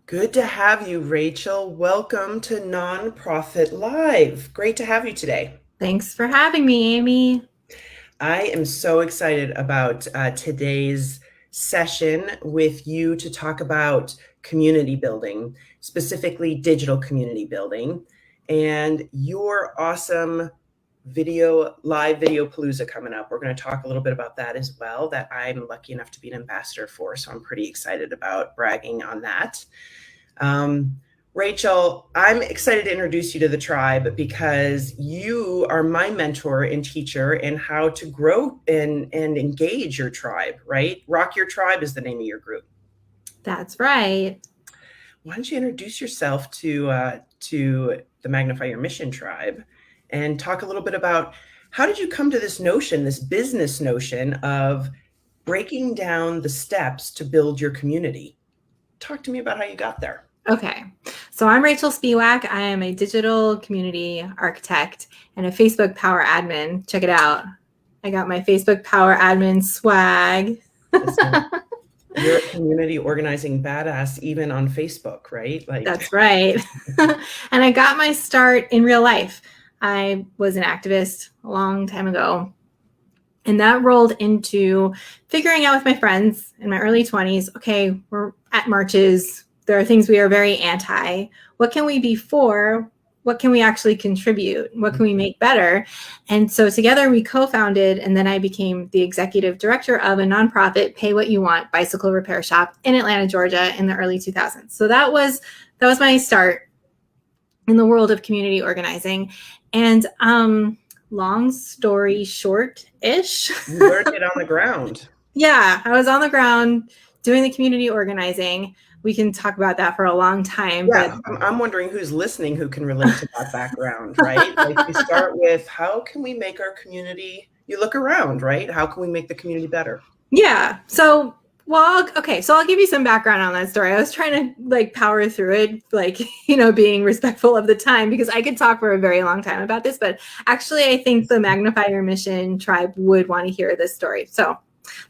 Good to have you, Rachel. Welcome to Nonprofit Live. Great to have you today. Thanks for having me, Amy. I am so excited about today's session with you to talk about community building, specifically digital community building, and your awesome live video palooza coming up. We're going to talk a little bit about that as well, that I'm lucky enough to be an ambassador for. So I'm pretty excited about bragging on that. Um, Rachel, I'm excited to introduce you to the tribe because you are my mentor and teacher in how to grow and engage your tribe, right? Rock Your Tribe is the name of your group. That's right. Why don't you introduce yourself to the Magnify Your Mission tribe and talk a little bit about how did you come to this notion, this business notion of breaking down the steps to build your community? Talk to me about how you got there. Okay. So I'm Rachael Spiewak. I am a digital community architect and a Facebook Power Admin. Check it out. I got my Facebook Power Admin swag. Listen, you're a community organizing badass even on Facebook, right? That's right. And I got my start in real life. I was an activist a long time ago. And that rolled into figuring out with my friends in my early 20s, okay, we're at marches. There are things we are very anti. What can we be for? What can we actually contribute? What can we make better? And so together we co-founded, and then I became the executive director of a nonprofit, Pay What You Want bicycle repair shop in Atlanta, Georgia in the early 2000s. So that was my start in the world of community organizing. And long story short-ish. You learned it on the ground. Yeah, I was on the ground doing the community organizing. We can talk about that for a long time. Yeah, I'm wondering who's listening who can relate to that background, right? Like you start with, how can we make our community, you look around, right? How can we make the community better? Yeah. So, okay. So I'll give you some background on that story. I was trying to power through it, being respectful of the time, because I could talk for a very long time about this, but actually I think the Magnify Your Mission tribe would want to hear this story. So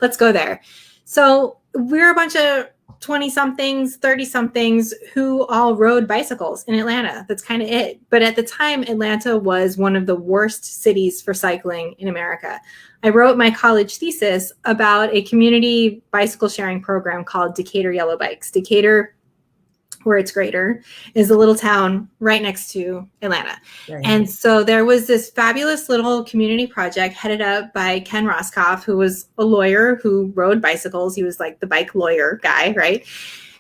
let's go there. So we're a bunch of 20 somethings, 30 somethings who all rode bicycles in Atlanta. That's kind of it. But at the time, Atlanta was one of the worst cities for cycling in America. I wrote my college thesis about a community bicycle sharing program called Decatur Yellow Bikes. Decatur, where it's greater, is a little town right next to Atlanta. Right. And so there was this fabulous little community project headed up by Ken Roscoff, who was a lawyer who rode bicycles. He was like the bike lawyer guy, right?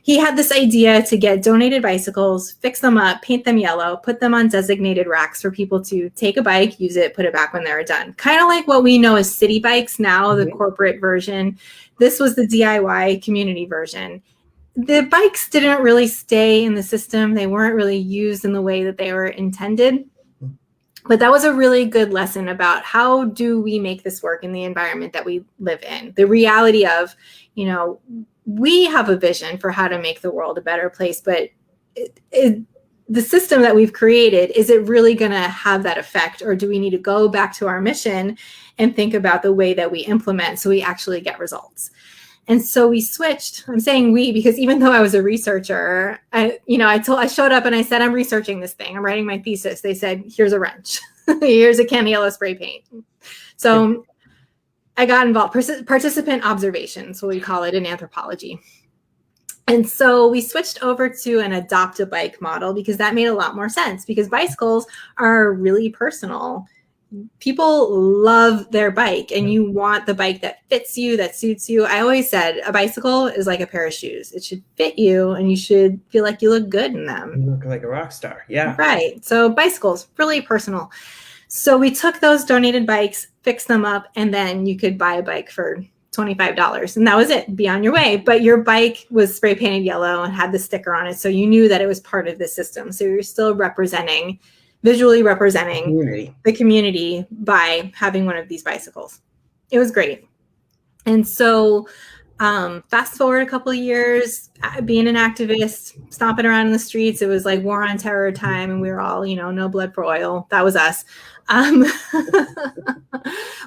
He had this idea to get donated bicycles, fix them up, paint them yellow, put them on designated racks for people to take a bike, use it, put it back when they're done. Kind of like what we know as city bikes now, the corporate version. This was the DIY community version. The bikes didn't really stay in the system. They weren't really used in the way that they were intended. But that was a really good lesson about how do we make this work in the environment that we live in. The reality of, we have a vision for how to make the world a better place, but the system that we've created, is it really going to have that effect? Or do we need to go back to our mission and think about the way that we implement so we actually get results? And so we switched. I'm saying we because even though I was a researcher, I showed up and I said, I'm researching this thing. I'm writing my thesis. They said, here's a wrench. Here's a can yellow spray paint. So I got involved. Participant observations, what we call it in anthropology. And so we switched over to an adopt a bike model because that made a lot more sense, because bicycles are really personal. People love their bike and you want the bike that fits you, that suits you. I always said a bicycle is like a pair of shoes. It should fit you and you should feel like you look good in them. You look like a rock star. Yeah. Right. So bicycles, really personal. So we took those donated bikes, fixed them up, and then you could buy a bike for $25. And that was it. Be on your way. But your bike was spray painted yellow and had the sticker on it. So you knew that it was part of the system. So you're still visually representing the community by having one of these bicycles. It was great. And so fast forward a couple of years, being an activist, stomping around in the streets, it was like war on terror time, and we were all, no blood for oil. That was us.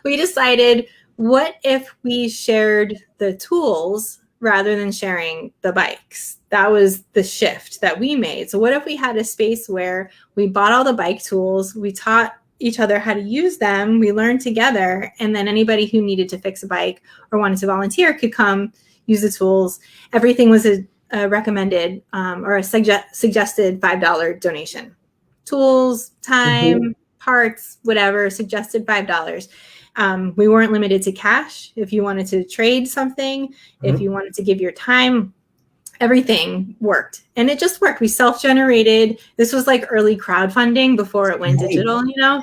We decided, what if we shared the tools rather than sharing the bikes. That was the shift that we made. So what if we had a space where we bought all the bike tools, we taught each other how to use them, we learned together, and then anybody who needed to fix a bike or wanted to volunteer could come use the tools. Everything was a recommended or a suggested $5 donation. Tools, time, parts, whatever, suggested $5. We weren't limited to cash. If you wanted to trade something, if you wanted to give your time, everything worked. And it just worked. We self-generated. This was like early crowdfunding before it went digital, you know?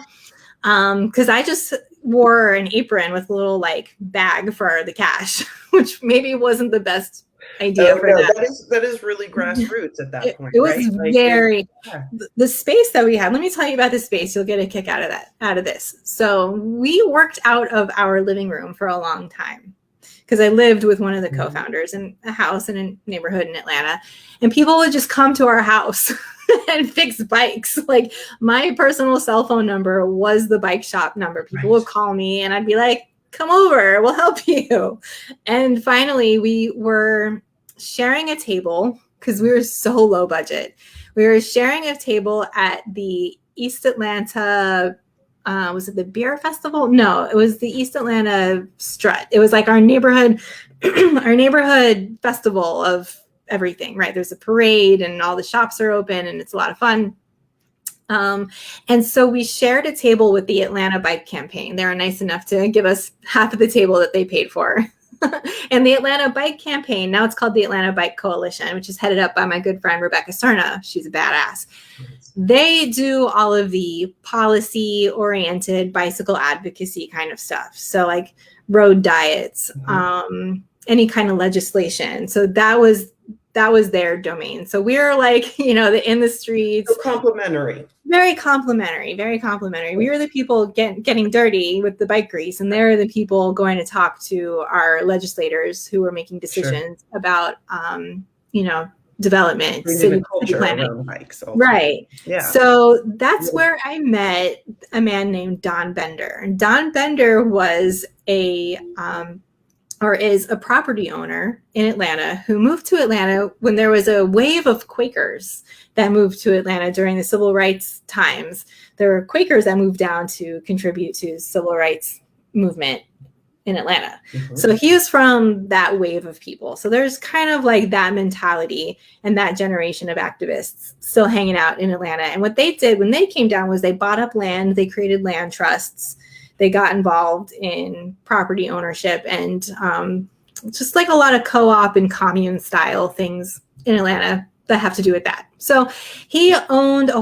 Because I just wore an apron with a little like bag for the cash, which maybe wasn't the best idea for that. That is really grassroots at that point. It was right? Like, very the space that we had. Let me tell you about the space. You'll get a kick out of this. So we worked out of our living room for a long time because I lived with one of the co-founders in a house in a neighborhood in Atlanta, and people would just come to our house and fix bikes. Like my personal cell phone number was the bike shop number. People would call me and I'd be like, come over, we'll help you. And finally we were sharing a table because we were so low budget. We were sharing a table at the East Atlanta, was it the beer festival? No, it was the East Atlanta Strut. It was like our neighborhood, our neighborhood festival of everything, right? There's a parade and all the shops are open and it's a lot of fun. And so we shared a table with the Atlanta Bike Campaign. They were nice enough to give us half of the table that they paid for. And the Atlanta Bike Campaign, now it's called the Atlanta Bike Coalition, which is headed up by my good friend, Rebecca Serna. She's a badass. They do all of the policy-oriented bicycle advocacy kind of stuff. So like road diets, any kind of legislation. So that was their domain. So we were like, you know, in the streets. So complimentary. Very complimentary, very complimentary. We were the people getting dirty with the bike grease, and they're the people going to talk to our legislators who were making decisions about, you know, development, city planning. Around bikes also. Right. Yeah. So that's where I met a man named Don Bender. And Don Bender was is a property owner in Atlanta who moved to Atlanta when there was a wave of Quakers that moved to Atlanta during the civil rights times. There were Quakers that moved down to contribute to civil rights movement in Atlanta. So he was from that wave of people. So there's kind of like that mentality and that generation of activists still hanging out in Atlanta. And what they did when they came down was they bought up land, they created land trusts, they got involved in property ownership and just like a lot of co-op and commune style things in Atlanta that have to do with that. So he owned a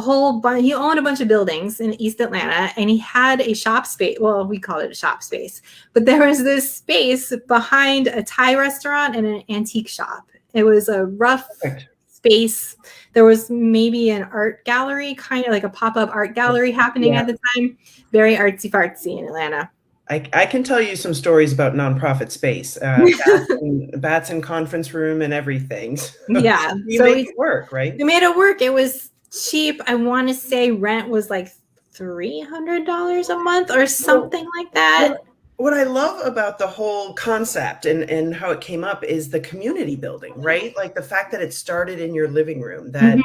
bunch of buildings in East Atlanta, and he had a shop space. Well, we call it a shop space, but there was this space behind a Thai restaurant and an antique shop. It was a rough space. There was maybe an art gallery, kind of like a pop-up art gallery happening at the time. Very artsy-fartsy in Atlanta. I can tell you some stories about nonprofit space, bats in conference room and everything. So yeah. You made it work, right? We made it work. It was cheap. I want to say rent was like $300 a month or something like that. What I love about the whole concept and how it came up is the community building, right? Like the fact that it started in your living room, that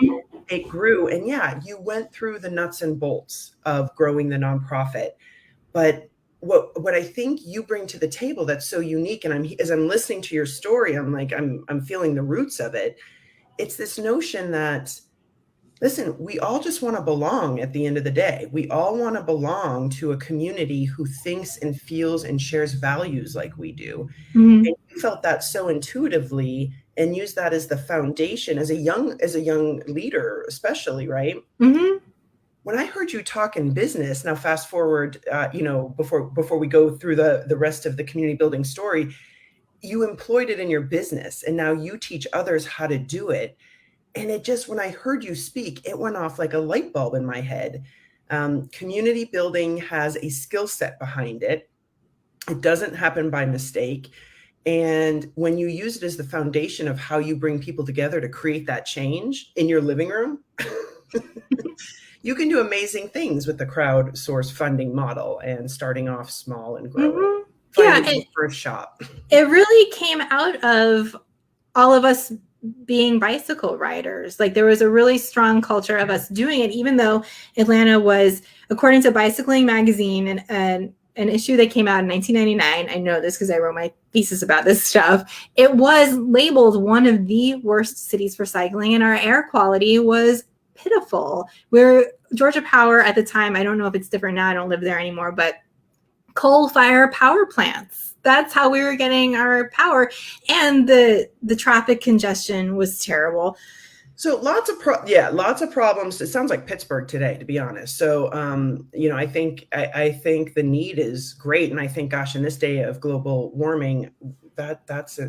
it grew. And yeah, you went through the nuts and bolts of growing the nonprofit. But what I think you bring to the table that's so unique, and as I'm listening to your story, I'm like, I'm feeling the roots of it. It's this notion that, listen, we all just want to belong at the end of the day. We all want to belong to a community who thinks and feels and shares values like we do. And you felt that so intuitively and used that as the foundation as a young leader, especially, right? When I heard you talk in business, now fast forward, before we go through the rest of the community building story, you employed it in your business and now you teach others how to do it. And it just, when I heard you speak, it went off like a light bulb in my head. Community building has a skill set behind it. It doesn't happen by mistake. And when you use it as the foundation of how you bring people together to create that change in your living room, you can do amazing things with the crowdsource funding model and starting off small and growing. Yeah, first shop. It really came out of all of us being bicycle riders. Like there was a really strong culture of us doing it, even though Atlanta was, according to Bicycling Magazine, and an issue that came out in 1999. I know this because I wrote my thesis about this stuff. It was labeled one of the worst cities for cycling, and our air quality was pitiful. Where Georgia Power at the time, I don't know if it's different now, I don't live there anymore, but coal-fired power plants. That's how we were getting our power. And the traffic congestion was terrible. So lots of problems. It sounds like Pittsburgh today, to be honest. So I think the need is great, and I think, gosh, in this day of global warming, that's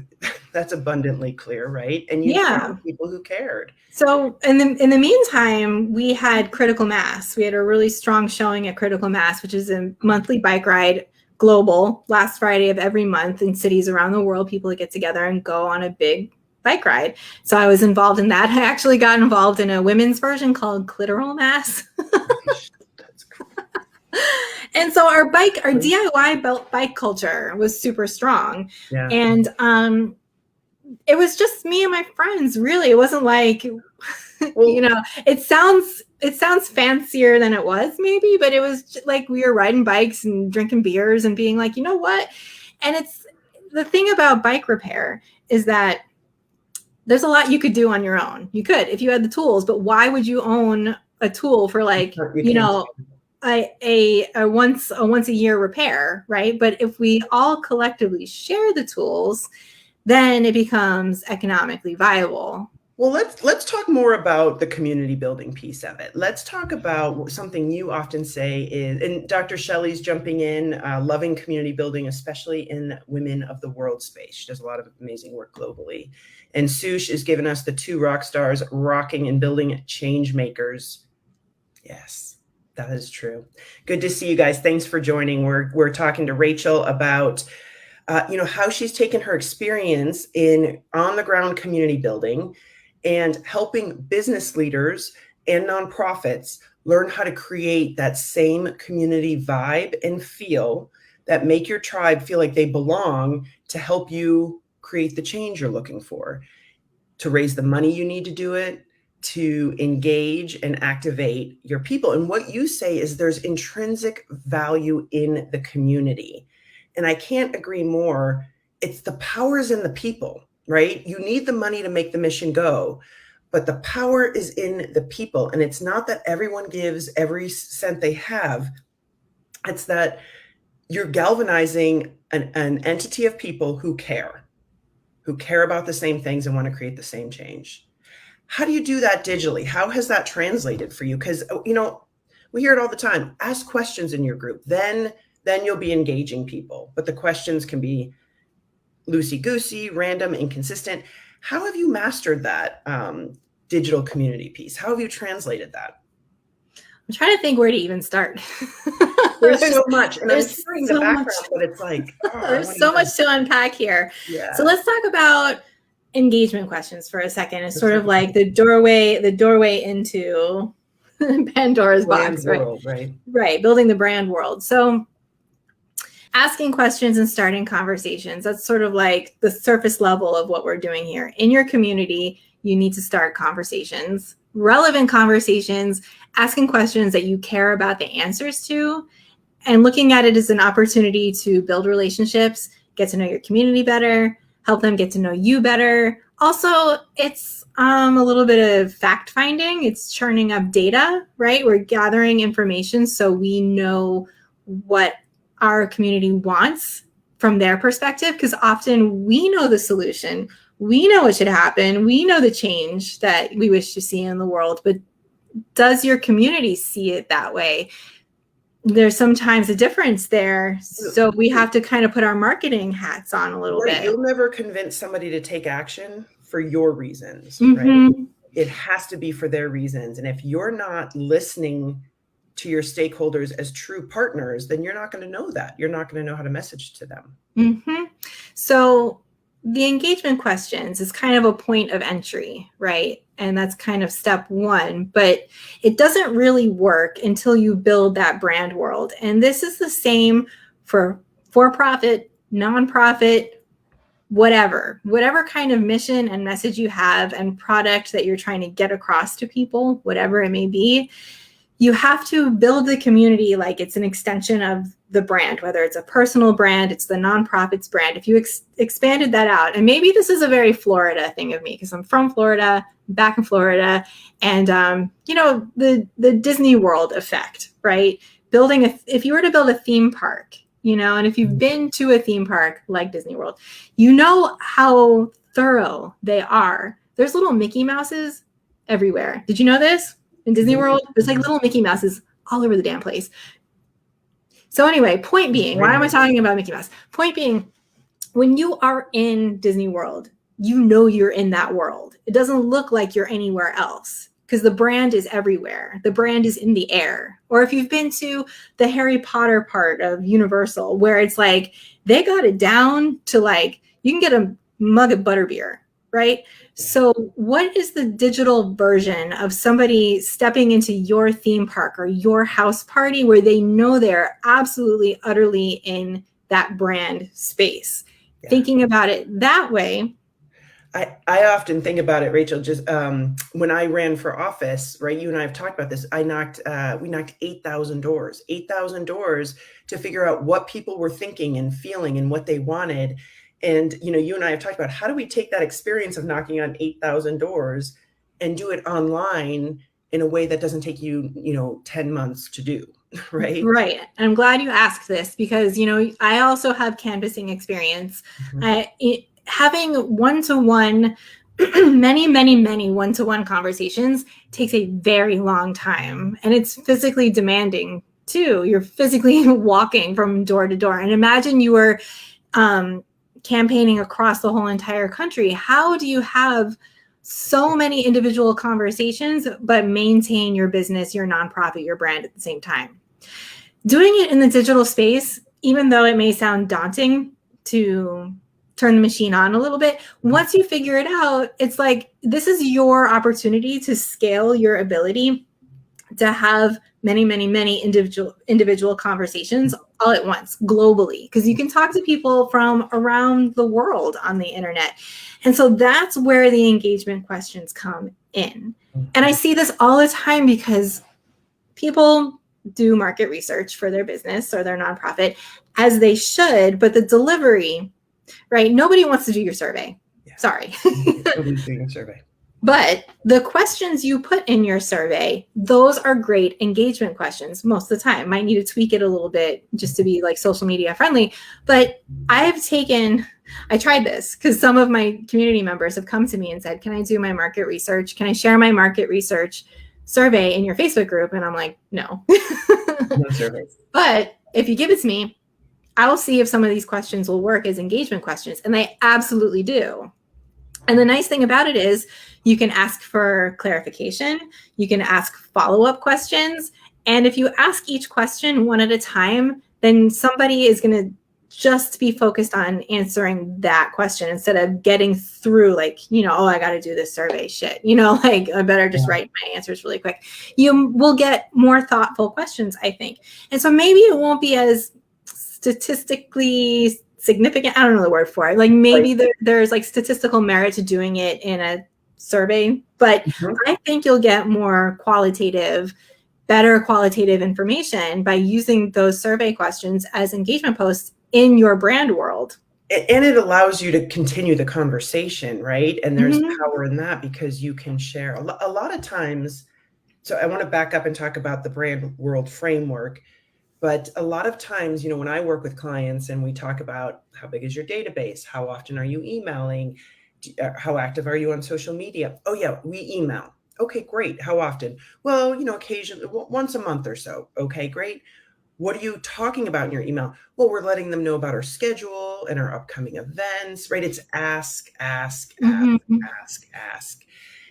abundantly clear, right? And you found people who cared. So in the meantime, we had Critical Mass. We had a really strong showing at Critical Mass, which is a monthly bike ride, global, last Friday of every month in cities around the world. People get together and go on a big bike ride. So I was involved in that. I actually got involved in a women's version called Clitoral Mass. That's cool. And so our DIY bike culture was super strong. Yeah. And it was just me and my friends, really. It wasn't like, well, it sounds fancier than it was maybe, but it was just like we were riding bikes and drinking beers and being like, you know what? And it's the thing about bike repair is that there's a lot you could do on your own. You could, if you had the tools, but why would you own a tool for like, a once a year repair, right? But if we all collectively share the tools, then it becomes economically viable. Well, let's talk more about the community building piece of it. Let's talk about something you often say is, and Dr. Shelley's jumping in, loving community building, especially in Women of the World space. She does a lot of amazing work globally. And Sush is giving us the two rock stars rocking and building change makers. Yes, that is true. Good to see you guys. Thanks for joining. We're talking to Rachael about how she's taken her experience in on-the-ground community building and helping business leaders and nonprofits learn how to create that same community vibe and feel that make your tribe feel like they belong to help you create the change you're looking for, to raise the money you need to do it, to engage and activate your people. And what you say is there's intrinsic value in the community. And I can't agree more. It's the powers in the people, right? You need the money to make the mission go, but the power is in the people. And it's not that everyone gives every cent they have. It's that you're galvanizing an entity of people who care about the same things and want to create the same change. How do you do that digitally? How has that translated for you? Because, we hear it all the time. Ask questions in your group. Then you'll be engaging people. But the questions can be loosey-goosey, random, inconsistent. How have you mastered that digital community piece? How have you translated that? I'm trying to think where to even start. There's so much. And there's I'm hearing the background, but it's like, there's so much to unpack here. Yeah. So let's talk about engagement questions for a second. It's sort of like the doorway into Pandora's box, right? Right, building the brand world. So asking questions and starting conversations, that's sort of like the surface level of what we're doing here. In your community, you need to start conversations, relevant conversations, asking questions that you care about the answers to, and looking at it as an opportunity to build relationships, get to know your community better, help them get to know you better. Also, it's a little bit of fact finding. It's churning up data, right? We're gathering information so we know what our community wants from their perspective, because often we know the solution. We know what should happen. We know the change that we wish to see in the world, but does your community see it that way? There's sometimes a difference there. So we have to kind of put our marketing hats on a little bit. You'll never convince somebody to take action for your reasons, Mm-hmm. right? It has to be for their reasons. And if you're not listening to your stakeholders as true partners, then you're not going to know that. You're not going to know how to message to them. Mm-hmm. So the engagement questions is kind of a point of entry, right? And that's kind of step one, but it doesn't really work until you build that brand world. And this is the same for-profit, nonprofit, whatever kind of mission and message you have and product that you're trying to get across to people, whatever it may be, you have to build the community like it's an extension of the brand, whether it's a personal brand, it's the nonprofit's brand. If you expanded that out, and maybe this is a very Florida thing of me because I'm from Florida, back in Florida, and the Disney World effect, right? If you were to build a theme park, and if you've been to a theme park like Disney World, you know how thorough they are. There's little Mickey Mouses everywhere. Did you know this? In Disney World, there's like little Mickey Mouses all over the damn place. So anyway, point being, why am I talking about Mickey Mouse? Point being, when you are in Disney World, you know you're in that world. It doesn't look like you're anywhere else because the brand is everywhere. The brand is in the air. Or if you've been to the Harry Potter part of Universal, where it's like, they got it down to like, you can get a mug of butterbeer, right? So what is the digital version of somebody stepping into your theme park or your house party where they know they're absolutely, utterly in that brand space? Yeah. Thinking about it that way. I often think about it, Rachel, just when I ran for office, right? You and I have talked about this. We knocked 8,000 doors to figure out what people were thinking and feeling and what they wanted. And, you and I have talked about how do we take that experience of knocking on 8,000 doors and do it online in a way that doesn't take you, 10 months to do, right? Right. I'm glad you asked this because, I also have canvassing experience. Mm-hmm. Having one-to-one, many one-to-one conversations takes a very long time. And it's physically demanding too. You're physically walking from door to door. And imagine you were campaigning across the whole entire country. How do you have so many individual conversations, but maintain your business, your nonprofit, your brand at the same time? Doing it in the digital space, even though it may sound daunting to turn the machine on a little bit, once you figure it out, it's like, this is your opportunity to scale your ability to have many individual conversations all at once globally, because you can talk to people from around the world on the internet. And so that's where the engagement questions come in. And I see this all the time because people do market research for their business or their nonprofit, as they should, but the delivery, right? Nobody wants to do your survey. Yeah. Sorry. Nobody's doing a survey. But the questions you put in your survey, those are great engagement questions most of the time. Might need to tweak it a little bit just to be like social media friendly. But I tried this because some of my community members have come to me and said, can I do my market research? Can I share my market research survey in your Facebook group? And I'm like, no. No surveys. But if you give it to me, I will see if some of these questions will work as engagement questions. And they absolutely do. And the nice thing about it is you can ask for clarification. You can ask follow-up questions. And if you ask each question one at a time, then somebody is going to just be focused on answering that question instead of getting through like, I got to do this survey shit, like I better just write my answers really quick. You will get more thoughtful questions, I think. And so maybe it won't be as statistically significant. I don't know the word for it. Like maybe there's like statistical merit to doing it in a survey, but I think you'll get more better qualitative information by using those survey questions as engagement posts in your brand world. And it allows you to continue the conversation, right? And there's power in that because you can share a lot of times. So I want to back up and talk about the brand world framework. But a lot of times, when I work with clients and we talk about how big is your database? How often are you emailing? How active are you on social media? Oh yeah, we email. Okay, great. How often? Well, occasionally, once a month or so. Okay, great. What are you talking about in your email? Well, we're letting them know about our schedule and our upcoming events, right? It's ask.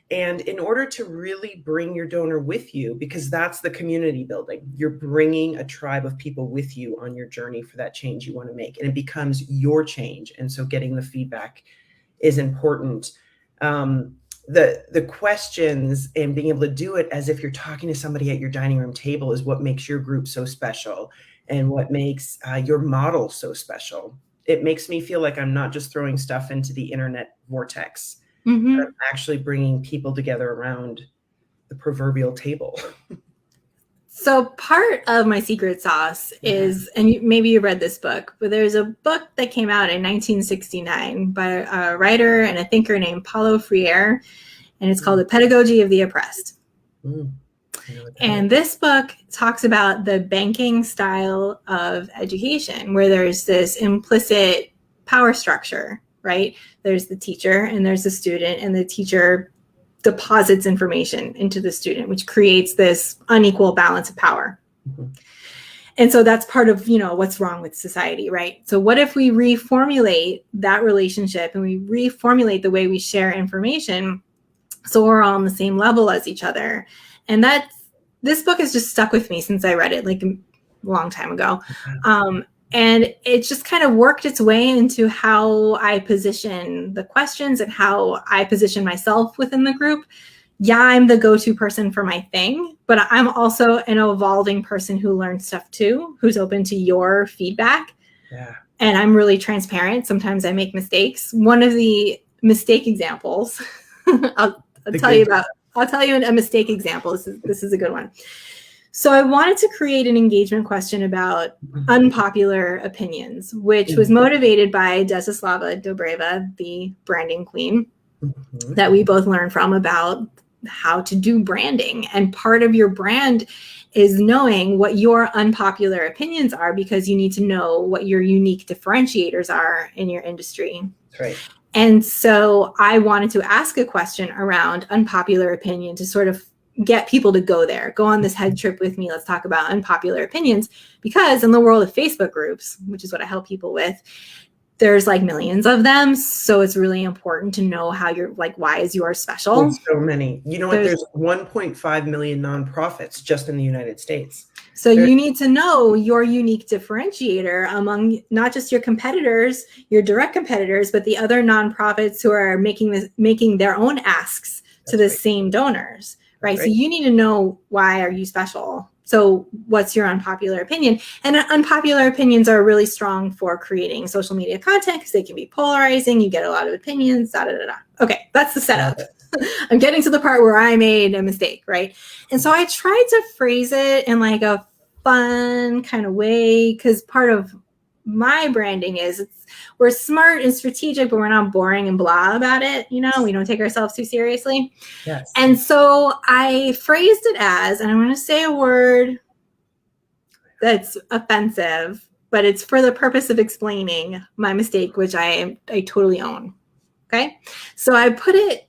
And in order to really bring your donor with you, because that's the community building, you're bringing a tribe of people with you on your journey for that change you want to make. And it becomes your change. And so getting the feedback is important. The questions and being able to do it as if you're talking to somebody at your dining room table is what makes your group so special and what makes your model so special. it makes me feel like I'm not just throwing stuff into the internet vortex. Mm-hmm. I'm actually bringing people together around the proverbial table. So part of my secret sauce is, and maybe you read this book, but there's a book that came out in 1969 by a writer and a thinker named Paulo Freire, and it's called The Pedagogy of the Oppressed. And this book talks about the banking style of education, where there's this implicit power structure, right? There's the teacher and there's the student, and the teacher deposits information into the student, which creates this unequal balance of power. Mm-hmm. And so that's part of, what's wrong with society, right? So what if we reformulate that relationship and we reformulate the way we share information so we're all on the same level as each other? And this book has just stuck with me since I read it like a long time ago. And it just kind of worked its way into how I position the questions and how I position myself within the group. Yeah, I'm the go-to person for my thing, but I'm also an evolving person who learns stuff too, who's open to your feedback. Yeah. And I'm really transparent. Sometimes I make mistakes. One of the mistake examples, I'll tell you a mistake example. This is a good one. So I wanted to create an engagement question about unpopular opinions, which was motivated by Desislava Dobreva, the branding queen, that we both learned from about how to do branding. And part of your brand is knowing what your unpopular opinions are, because you need to know what your unique differentiators are in your industry. That's right. And so I wanted to ask a question around unpopular opinion to sort of get people to go on this head trip with me. Let's talk about unpopular opinions, because in the world of Facebook groups, which is what I help people with, there's like millions of them. So it's really important to know how you're like, why is yours special? There's so many. You know what? There's 1.5 million nonprofits just in the United States. So you need to know your unique differentiator among not just your competitors, your direct competitors, but the other nonprofits who are making their own asks to the same donors. Right. So you need to know, why are you special? So what's your unpopular opinion? And unpopular opinions are really strong for creating social media content because they can be polarizing. You get a lot of opinions, Okay, that's the setup. I'm getting to the part where I made a mistake, right? And so I tried to phrase it in like a fun kind of way, because part of my branding is we're smart and strategic, but we're not boring and blah about it. We don't take ourselves too seriously. Yes. And so I phrased it as, and I'm going to say a word that's offensive, but it's for the purpose of explaining my mistake, which I totally own. Okay. So I put it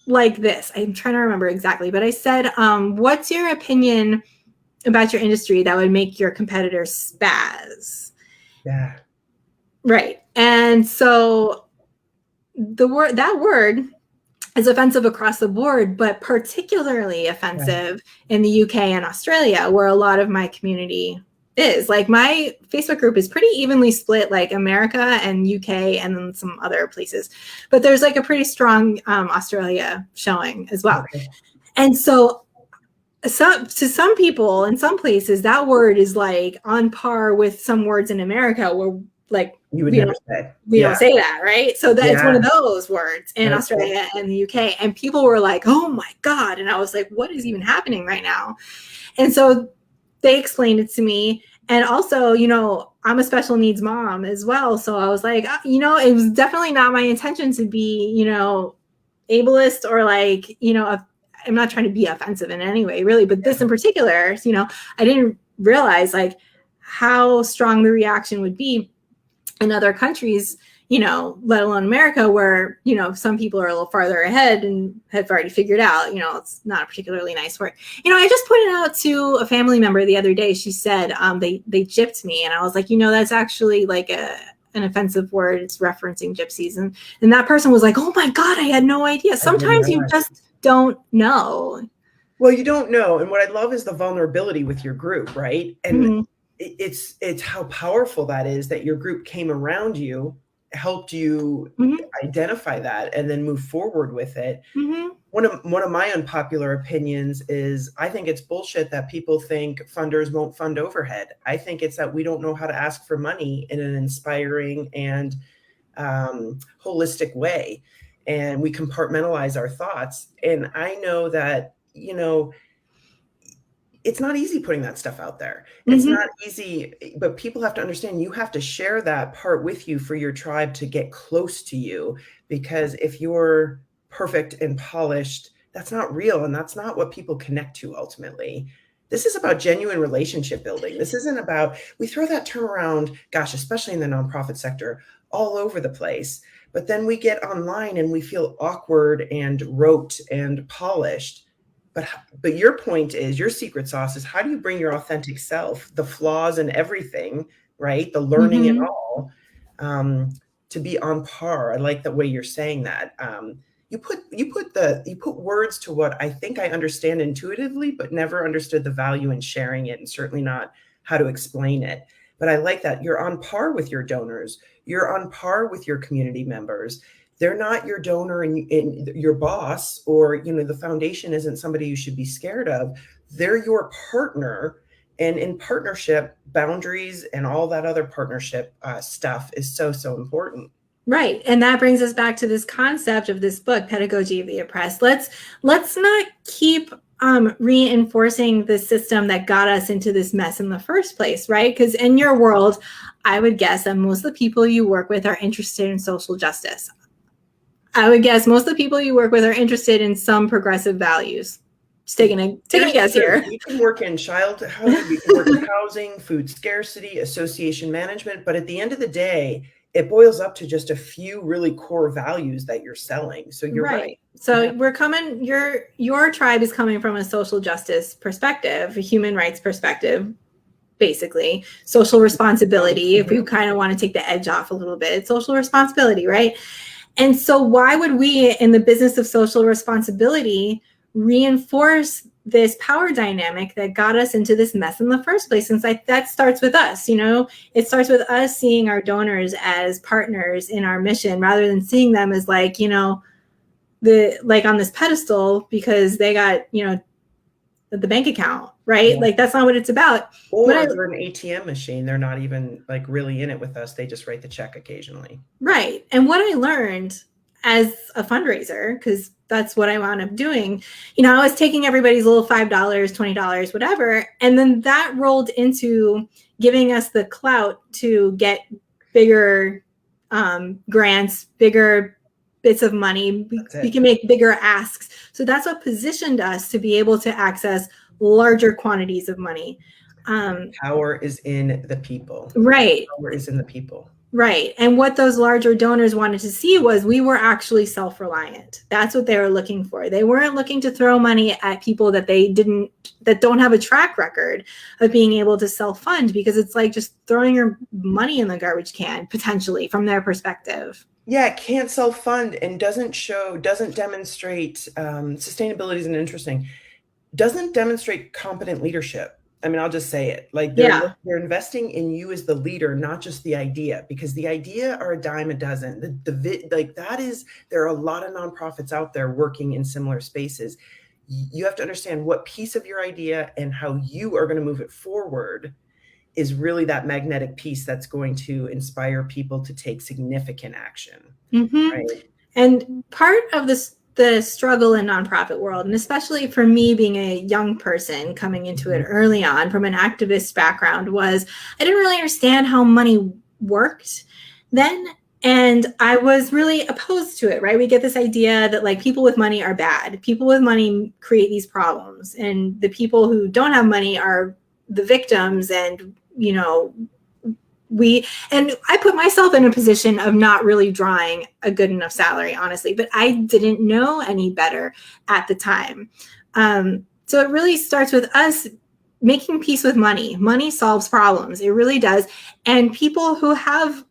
like this. I'm trying to remember exactly, but I said, what's your opinion about your industry that would make your competitors spaz? Yeah. Right. And so that word is offensive across the board, but particularly offensive in the UK and Australia, where a lot of my community is. Like my Facebook group is pretty evenly split, like America and UK and then some other places. But there's like a pretty strong Australia showing as well. Okay. And so to some people in some places, that word is like on par with some words in America where like you would never say. We don't say that, right? So that's one of those words in Australia and the UK. And people were like, oh my God. And I was like, what is even happening right now? And so they explained it to me. And also, I'm a special needs mom as well. So I was like, it was definitely not my intention to be, ableist or like, I'm not trying to be offensive in any way, really. But this in particular, I didn't realize like how strong the reaction would be in other countries, let alone America, where, some people are a little farther ahead and have already figured out, it's not a particularly nice word. I just pointed out to a family member the other day, she said they gypped me. And I was like, that's actually like an offensive word. It's referencing gypsies. And that person was like, oh my God, I had no idea. Sometimes you just don't know. Well, you don't know. And what I love is the vulnerability with your group, right? And it's how powerful that is, that your group came around you helped you identify that and then move forward with it. One of my unpopular opinions is I think it's bullshit that people think funders won't fund overhead. I think it's that we don't know how to ask for money in an inspiring and holistic way, and we compartmentalize our thoughts. And I know that, it's not easy putting that stuff out there. It's not easy, but people have to understand you have to share that part with you for your tribe to get close to you. Because if you're perfect and polished, that's not real. And that's not what people connect to ultimately. This is about genuine relationship building. This isn't about, we throw that term around, gosh, especially in the nonprofit sector, all over the place. But then we get online and we feel awkward and rote and polished. But your point is, your secret sauce is, how do you bring your authentic self, the flaws and everything, right? The learning and all, to be on par. I like the way you're saying that. You put words to what I think I understand intuitively, but never understood the value in sharing it, and certainly not how to explain it. But I like that you're on par with your donors. You're on par with your community members. They're not your donor and your boss, or, the foundation isn't somebody you should be scared of. They're your partner. And in partnership, boundaries and all that other partnership stuff is so, so important. Right. And that brings us back to this concept of this book, Pedagogy of the Oppressed. Let's not keep reinforcing the system that got us into this mess in the first place, right? Because in your world, I would guess that most of the people you work with are interested in social justice. I would guess most of the people you work with are interested in some progressive values. Just taking a guess here. We can work in childhood, we can work in housing, food scarcity, association management, but at the end of the day, it boils up to just a few really core values that you're selling. So you're right. So we're coming, your tribe is coming from a social justice perspective, a human rights perspective, basically. Social responsibility, if we kind of want to take the edge off a little bit, it's social responsibility, right? And so why would we, in the business of social responsibility, reinforce this power dynamic that got us into this mess in the first place? Since that starts with us, it starts with us seeing our donors as partners in our mission, rather than seeing them as like on this pedestal because they got, the bank account, right? Yeah. Like, that's not what it's about. Or they're an ATM machine. They're not even like really in it with us. They just write the check occasionally. Right. And what I learned as a fundraiser, because that's what I wound up doing, I was taking everybody's little $5, $20, whatever. And then that rolled into giving us the clout to get bigger grants, bigger bits of money. We can make bigger asks. So that's what positioned us to be able to access larger quantities of money. Power is in the people. Right. Power is in the people. Right. And what those larger donors wanted to see was we were actually self-reliant. That's what they were looking for. They weren't looking to throw money at people that don't have a track record of being able to self-fund, because it's like just throwing your money in the garbage can, potentially, from their perspective. Yeah, it can't self-fund and doesn't demonstrate, sustainability is interesting, doesn't demonstrate competent leadership. I mean, I'll just say it. Like, they're investing in you as the leader, not just the idea, because the idea are a dime a dozen. There are a lot of nonprofits out there working in similar spaces. You have to understand what piece of your idea and how you are going to move it forward is really that magnetic piece that's going to inspire people to take significant action. Right? And part of the struggle in nonprofit world, and especially for me being a young person coming into it early on from an activist background, was I didn't really understand how money worked then. And I was really opposed to it, right? We get this idea that like people with money are bad. People with money create these problems, and the people who don't have money are the victims. And I put myself in a position of not really drawing a good enough salary, honestly, but I didn't know any better at the time. So it really starts with us making peace with money. Money solves problems. It really does. And people who have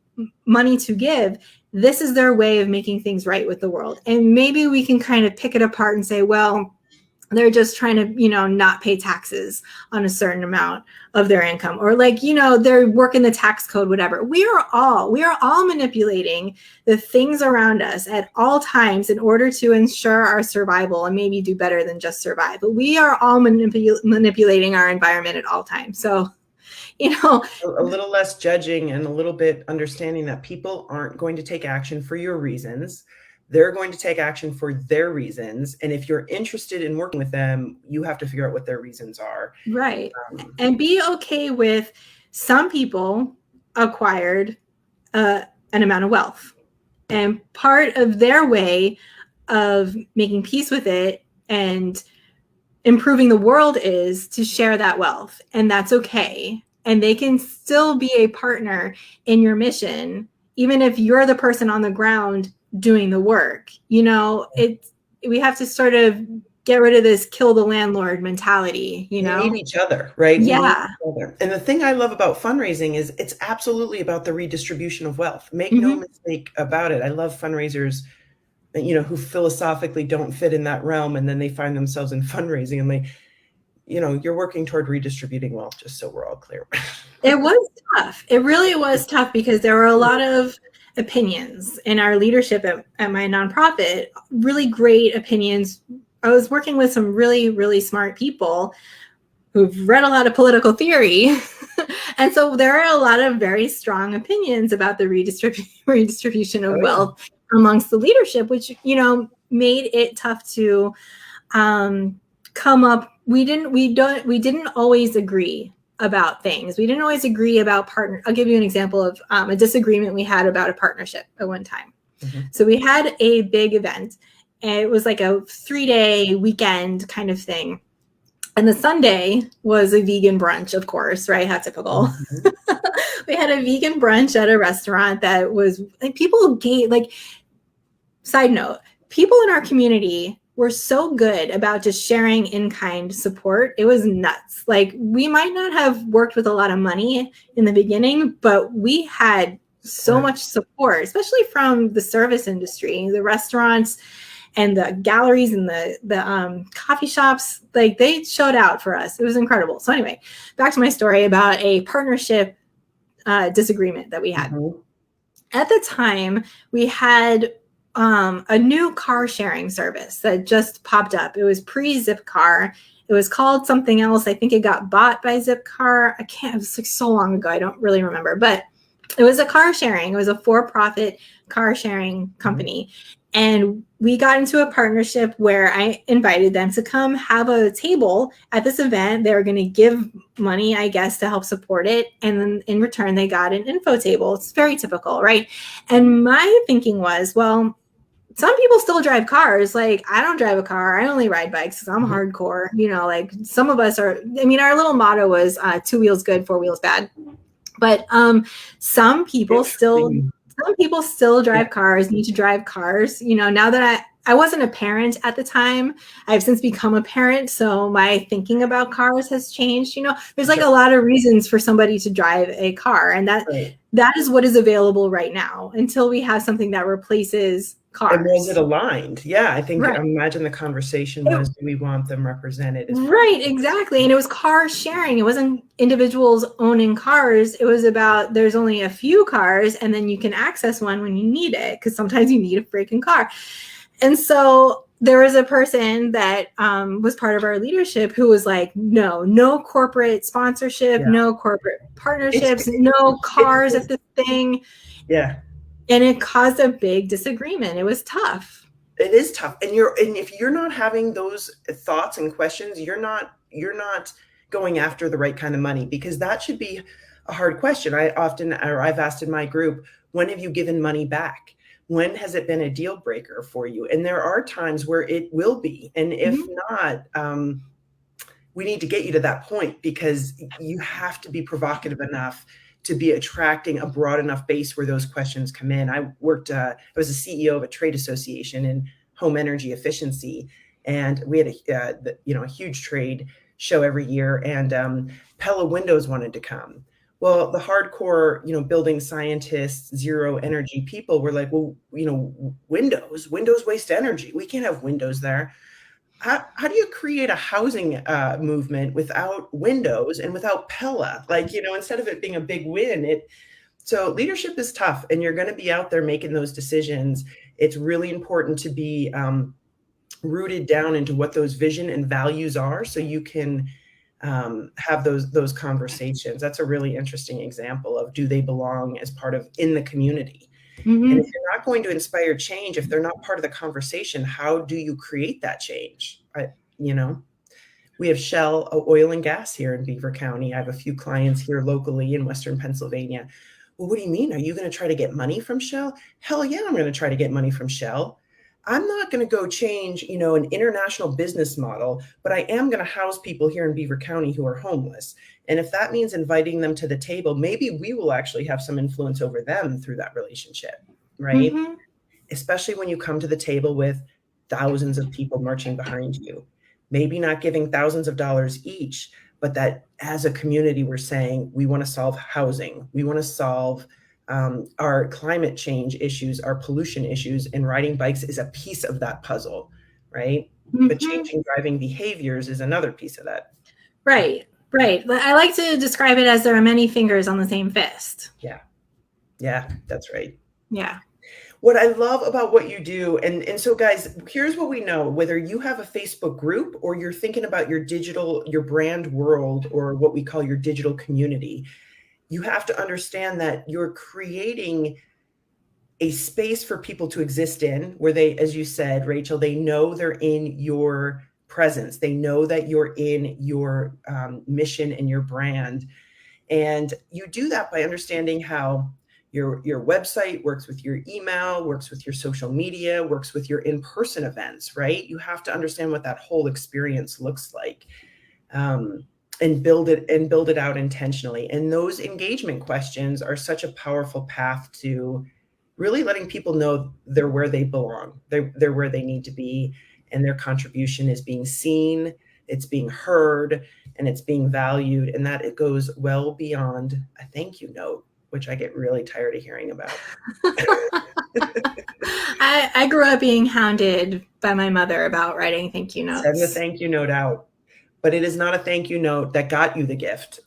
money to give, this is their way of making things right with the world. And maybe we can kind of pick it apart and say, well, They're just trying to, not pay taxes on a certain amount of their income, or like, they're working the tax code, whatever. We are all manipulating the things around us at all times in order to ensure our survival and maybe do better than just survive. But we are all manipulating our environment at all times. So, a little less judging and a little bit understanding that people aren't going to take action for your reasons. They're going to take action for their reasons. And if you're interested in working with them, you have to figure out what their reasons are. Right. And be okay with some people acquired an amount of wealth. And part of their way of making peace with it and improving the world is to share that wealth. And that's okay. And they can still be a partner in your mission, even if you're the person on the ground doing the work. We have to sort of get rid of this kill the landlord mentality, We need each other, right? Yeah. We need each other. And the thing I love about fundraising is it's absolutely about the redistribution of wealth. Make no mistake about it. I love fundraisers, who philosophically don't fit in that realm, and then they find themselves in fundraising and they, you're working toward redistributing wealth, just so we're all clear. It was tough. It really was tough because there were a lot of opinions in our leadership at my nonprofit, really great opinions. I was working with some really, really smart people who've read a lot of political theory. And so there are a lot of very strong opinions about the redistribution of wealth amongst the leadership, which, made it tough to come up. We didn't always agree about things. We didn't always agree about partner. I'll give you an example of a disagreement we had about a partnership at one time. So we had a big event, and it was like a 3-day weekend kind of thing. And the Sunday was a vegan brunch, of course, right? How typical. We had a vegan brunch at a restaurant that was like, people gave, like, side note, people in our community were so good about just sharing in-kind support. It was nuts. Like, we might not have worked with a lot of money in the beginning, but we had so much support, especially from the service industry, the restaurants and the galleries and the coffee shops. Like, they showed out for us. It was incredible. So anyway, back to my story about a partnership disagreement that we had. At the time, we had a new car sharing service that just popped up. It was pre-Zipcar. It was called something else. I think it got bought by Zipcar. It was like so long ago. I don't really remember, but it was a car sharing. It was a for-profit car sharing company. And we got into a partnership where I invited them to come have a table at this event. They were going to give money, I guess, to help support it. And then in return, they got an info table. It's very typical, right? And my thinking was, well, some people still drive cars. Like, I don't drive a car. I only ride bikes because I'm hardcore. Like, some of us are, our little motto was 2 wheels good, 4 wheels bad. But some people still drive cars, need to drive cars. Now that I wasn't a parent at the time, I've since become a parent. So my thinking about cars has changed. There's like a lot of reasons for somebody to drive a car. And that is what is available right now until we have something that replaces cars. And was it aligned? Yeah, I think, imagine the conversation was, do we want them represented? Right, exactly. And it was car sharing. It wasn't individuals owning cars. It was about, there's only a few cars and then you can access one when you need it, because sometimes you need a freaking car. And so there was a person that was part of our leadership who was like, no corporate sponsorship, no corporate partnerships, no cars at this thing. Yeah. And it caused a big disagreement. It was tough. It is tough. And if you're not having those thoughts and questions, you're not going after the right kind of money, because that should be a hard question. I've asked in my group, when have you given money back? When has it been a deal breaker for you? And there are times where it will be. And if not, we need to get you to that point, because you have to be provocative enough to be attracting a broad enough base where those questions come in. I was a CEO of a trade association in home energy efficiency, and we had a huge trade show every year, and Pella Windows wanted to come. Well, the hardcore, building scientists, zero energy people were like, well, windows waste energy. We can't have windows there. how do you create a housing movement without windows and without Pella? Like, instead of it being a big win, so leadership is tough, and you're going to be out there making those decisions. It's really important to be rooted down into what those vision and values are, so you can have those conversations. That's a really interesting example of, do they belong as part of in the community? Mm-hmm. And if you're not going to inspire change, if they're not part of the conversation, how do you create that change? We have Shell Oil and Gas here in Beaver County. I have a few clients here locally in Western Pennsylvania. Well, what do you mean? Are you going to try to get money from Shell? Hell yeah, I'm going to try to get money from Shell. I'm not going to go change, an international business model, but I am going to house people here in Beaver County who are homeless. And if that means inviting them to the table, maybe we will actually have some influence over them through that relationship, right? Mm-hmm. Especially when you come to the table with thousands of people marching behind you, maybe not giving thousands of dollars each, but that as a community, we're saying we want to solve housing. We want to solve our climate change issues, our pollution issues, and riding bikes is a piece of that puzzle, right? Mm-hmm. But changing driving behaviors is another piece of that. Right. I like to describe it as there are many fingers on the same fist. Yeah, that's right. Yeah. What I love about what you do, and so guys, here's what we know: whether you have a Facebook group or you're thinking about your brand world, or what we call your digital community, you have to understand that you're creating a space for people to exist in, where they, as you said, Rachel, they know they're in your presence. They know that you're in your mission and your brand. And you do that by understanding how your website works with your email, works with your social media, works with your in-person events, right? You have to understand what that whole experience looks like. And build it out intentionally. And those engagement questions are such a powerful path to really letting people know they're where they belong. They're where they need to be, and their contribution is being seen, it's being heard, and it's being valued, and that it goes well beyond a thank you note, which I get really tired of hearing about. I grew up being hounded by my mother about writing thank you notes. Send the thank you note out. But it is not a thank you note that got you the gift.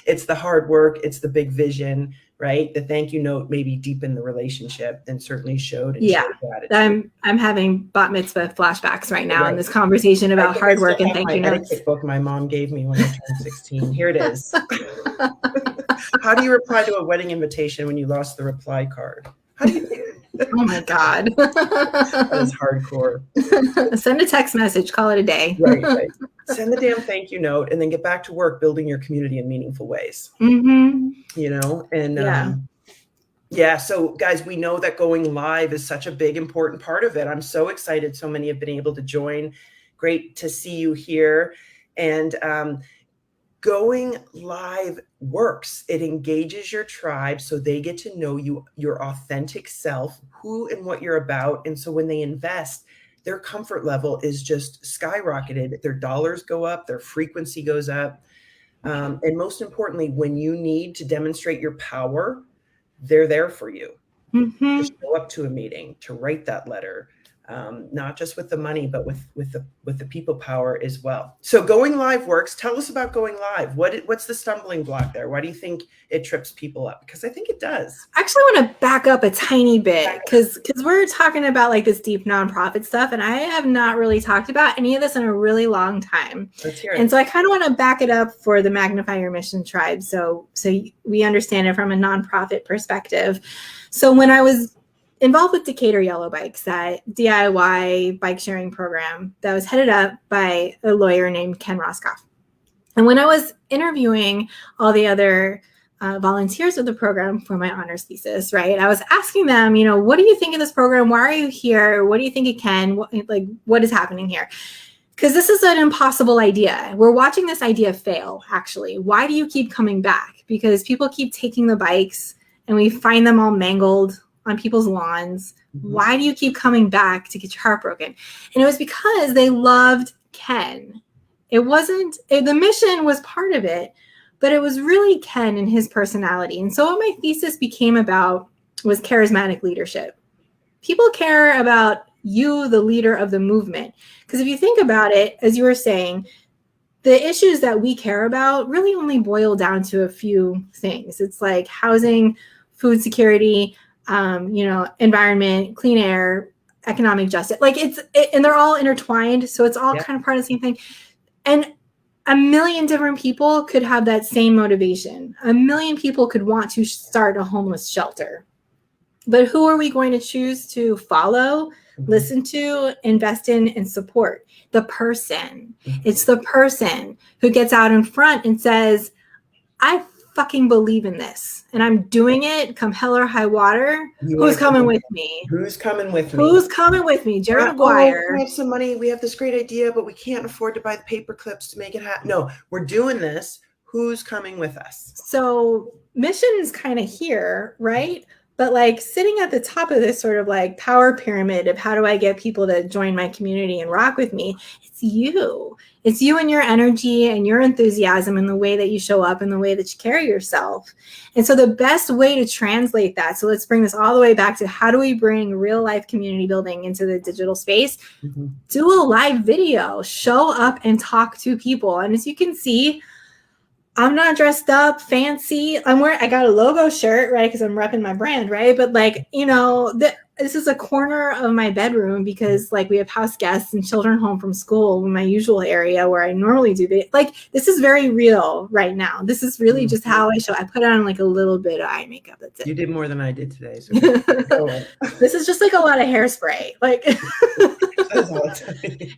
It's the hard work. It's the big vision, right? The thank you note maybe deepened the relationship and certainly showed gratitude. I'm having bat mitzvah flashbacks right now in this conversation about hard work and thank you notes. Etiquette book my mom gave me when I turned 16. Here it is. How do you reply to a wedding invitation when you lost the reply card? How do you do it? Oh my God. That is hardcore. Send a text message, call it a day. Right. Send the damn thank you note and then get back to work building your community in meaningful ways. Mm-hmm. And so guys, we know that going live is such a big, important part of it. I'm so excited so many have been able to join. Great to see you here. And going live works. It engages your tribe so they get to know you, your authentic self, who and what you're about. And so when they invest, their comfort level is just skyrocketed. Their dollars go up, their frequency goes up. And most importantly, when you need to demonstrate your power, they're there for you. To show up to a meeting, to write that letter, not just with the money, but with the people power as well. So going live works. Tell us about going live. What's the stumbling block there? Why do you think it trips people up? Because I think it does. I actually want to back up a tiny bit because we're talking about like this deep nonprofit stuff, and I have not really talked about any of this in a really long time. Let's hear it. And so I kind of want to back it up for the Magnify Your Mission tribe, so we understand it from a nonprofit perspective. So when I was involved with Decatur Yellow Bikes, that DIY bike sharing program that was headed up by a lawyer named Ken Roscoff. And when I was interviewing all the other volunteers of the program for my honors thesis, right, I was asking them, what do you think of this program? Why are you here? What do you think it can? What is happening here? Because this is an impossible idea. We're watching this idea fail, actually. Why do you keep coming back? Because people keep taking the bikes and we find them all mangled on people's lawns. Why do you keep coming back to get your heart broken? And it was because they loved Ken. It wasn't, the mission was part of it, but it was really Ken and his personality. And so what my thesis became about was charismatic leadership. People care about you the leader of the movement. Because if you think about it, as you were saying, the issues that we care about really only boil down to a few things. It's like housing, food security, environment, clean air, economic justice. And they're all intertwined. So it's all kind of part of the same thing. And a million different people could have that same motivation. A million people could want to start a homeless shelter. But who are we going to choose to follow, listen to, invest in, and support? The person. It's the person who gets out in front and says, I fucking believe in this. And I'm doing it come hell or high water. Who's coming with me? Who's coming with me? Who's coming with me? Jerry Maguire. We have some money. We have this great idea, but we can't afford to buy the paper clips to make it happen. No, we're doing this. Who's coming with us? So mission is kind of here, right? But like sitting at the top of this sort of like power pyramid of how do I get people to join my community and rock with me? It's you. It's you and your energy and your enthusiasm and the way that you show up and the way that you carry yourself. And so the best way to translate that, so let's bring this all the way back to how do we bring real life community building into the digital space? Do a live video, show up and talk to people. And as you can see, I'm not dressed up fancy. I got a logo shirt, right? Because I'm repping my brand, right? But this is a corner of my bedroom because like we have house guests and children home from school in my usual area where I normally do this is very real right now. This is really just how I show. I put on like a little bit of eye makeup. That's it. You did more than I did today. So this is just like a lot of hairspray. Like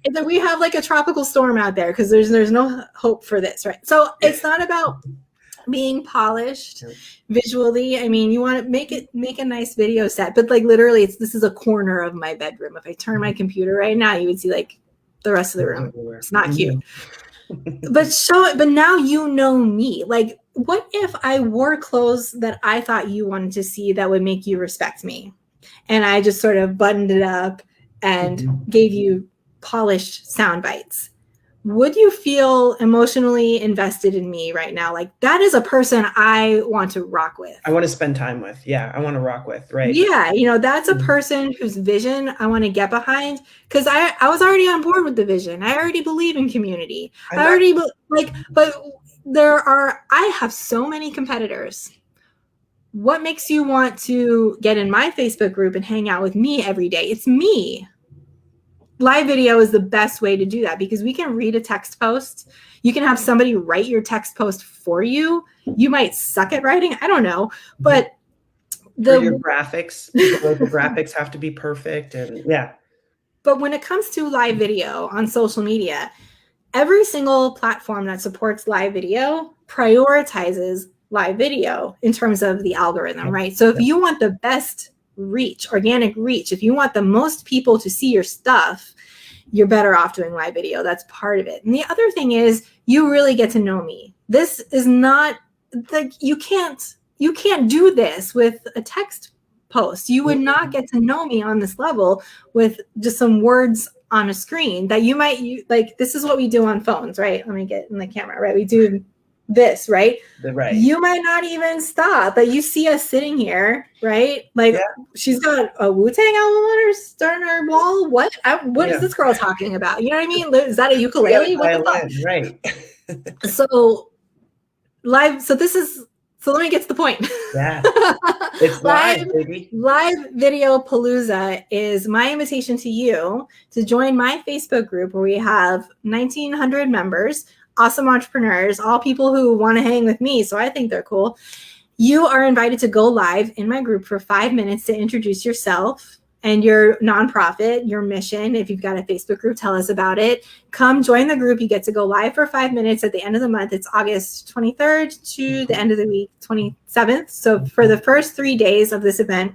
and then we have like a tropical storm out there because there's no hope for this, right? So it's not about being polished visually. I mean, you want to make a nice video set, but like literally this is a corner of my bedroom. If I turn my computer right now, you would see like the rest of the room. It's not cute. But now you know me. Like, what if I wore clothes that I thought you wanted to see that would make you respect me? And I just sort of buttoned it up and gave you polished sound bites. Would you feel emotionally invested in me right now? Like that is a person I want to rock with. I want to spend time with. Yeah, I want to rock with. Right. Yeah. That's a person whose vision I want to get behind because I was already on board with the vision. I already believe in community. But I have so many competitors. What makes you want to get in my Facebook group and hang out with me every day? It's me. Live video is the best way to do that because we can read a text post. You can have somebody write your text post for you. You might suck at writing. I don't know. But your graphics, the graphics have to be perfect. And yeah. But when it comes to live video on social media, every single platform that supports live video prioritizes live video in terms of the algorithm, right? So if you want the best reach, organic reach, if you want the most people to see your stuff, you're better off doing live video. That's part of it. And the other thing is you really get to know me. This is not like you can't do this with a text post. You would not get to know me on this level with just some words on a screen that you might like. This is what we do on phones, right? Let me get in the camera, right? We do this, right? Right. You might not even stop, but you see us sitting here, right? Like she's got a Wu-Tang album on her wall. What is this girl talking about? You know what I mean? Is that a ukulele? What the fuck? Right. So live. So let me get to the point. Yeah. It's live, baby. Live Video Palooza is my invitation to you to join my Facebook group where we have 1,900 members. Awesome entrepreneurs, all people who want to hang with me. So I think they're cool. You are invited to go live in my group for 5 minutes to introduce yourself and your nonprofit, your mission. If you've got a Facebook group, tell us about it. Come join the group. You get to go live for 5 minutes at the end of the month. It's August 23rd to the end of the week, 27th. So for the first 3 days of this event,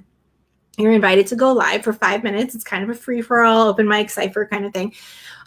you're invited to go live for 5 minutes. It's kind of a free-for-all, open mic, cypher kind of thing.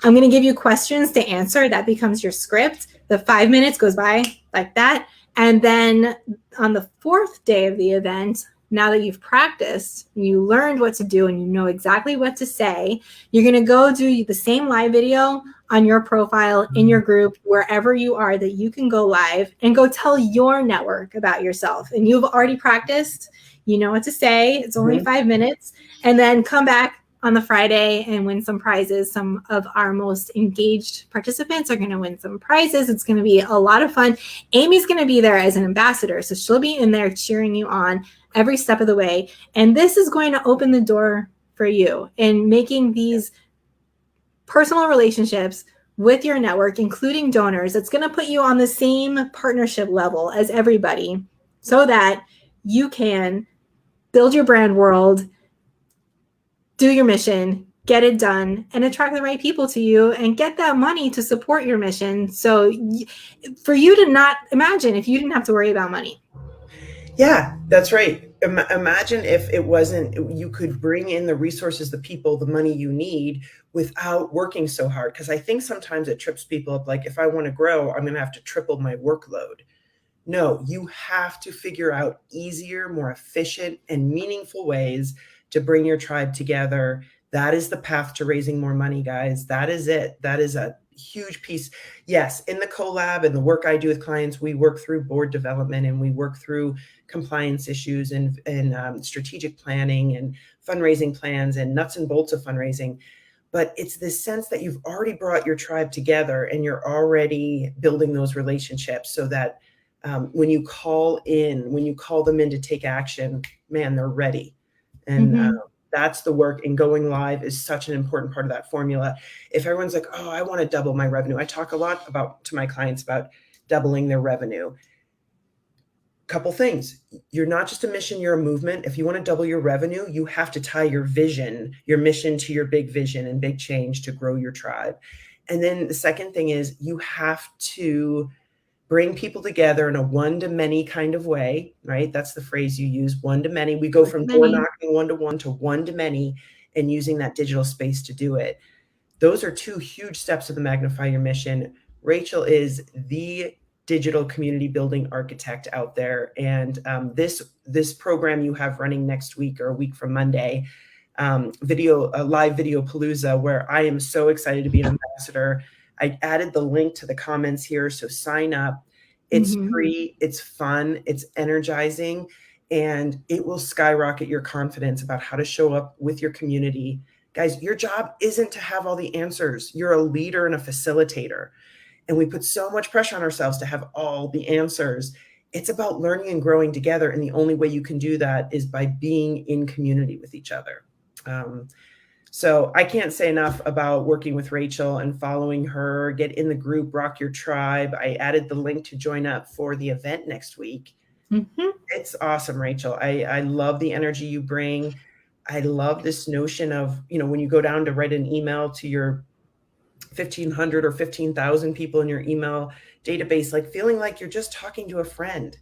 I'm going to give you questions to answer. That becomes your script. The 5 minutes goes by like that. And then on the fourth day of the event, now that you've practiced, you learned what to do and you know exactly what to say, you're going to go do the same live video on your profile, in your group, wherever you are, that you can go live and go tell your network about yourself. And you've already practiced. You know what to say. It's only 5 minutes. And then come back on the Friday and win some prizes. Some of our most engaged participants are going to win some prizes. It's going to be a lot of fun. Amy's going to be there as an ambassador. So she'll be in there cheering you on every step of the way. And this is going to open the door for you in making these personal relationships with your network, including donors. It's going to put you on the same partnership level as everybody so that you can build your brand world, do your mission, get it done, and attract the right people to you and get that money to support your mission. So for you to not imagine if you didn't have to worry about money. Yeah, that's right. Imagine if it wasn't, you could bring in the resources, the people, the money you need without working so hard. Because I think sometimes it trips people up. Like, if I want to grow, I'm going to have to triple my workload. No, you have to figure out easier, more efficient, and meaningful ways to bring your tribe together. That is the path to raising more money, guys. That is it. That is a huge piece. Yes, in the collab and the work I do with clients, we work through board development and we work through compliance issues and strategic planning and fundraising plans and nuts and bolts of fundraising. But it's this sense that you've already brought your tribe together and you're already building those relationships so that when you call them in to take action, man, they're ready. And that's the work. And going live is such an important part of that formula. If everyone's like, oh, I want to double my revenue. I talk a lot to my clients about doubling their revenue. Couple things. You're not just a mission, you're a movement. If you want to double your revenue, you have to tie your vision, your mission to your big vision and big change to grow your tribe. And then the second thing is you have to bring people together in a one-to-many kind of way, right? That's the phrase you use, one-to-many. We go from door knocking one-to-one to one-to-many and using that digital space to do it. Those are two huge steps of the Magnify Your Mission. Rachael is the digital community building architect out there. And this program you have running next week or a week from Monday, live video palooza, where I am so excited to be an ambassador. I added the link to the comments here, so sign up. It's free, it's fun, it's energizing, and it will skyrocket your confidence about how to show up with your community. Guys, your job isn't to have all the answers. You're a leader and a facilitator. And we put so much pressure on ourselves to have all the answers. It's about learning and growing together. And the only way you can do that is by being in community with each other. So I can't say enough about working with Rachael and following her. Get in the group, Rock Your Tribe. I added the link to join up for the event next week. It's awesome, Rachael. I love the energy you bring. I love this notion of, when you go down to write an email to your 1,500 or 15,000 people in your email database, like feeling like you're just talking to a friend,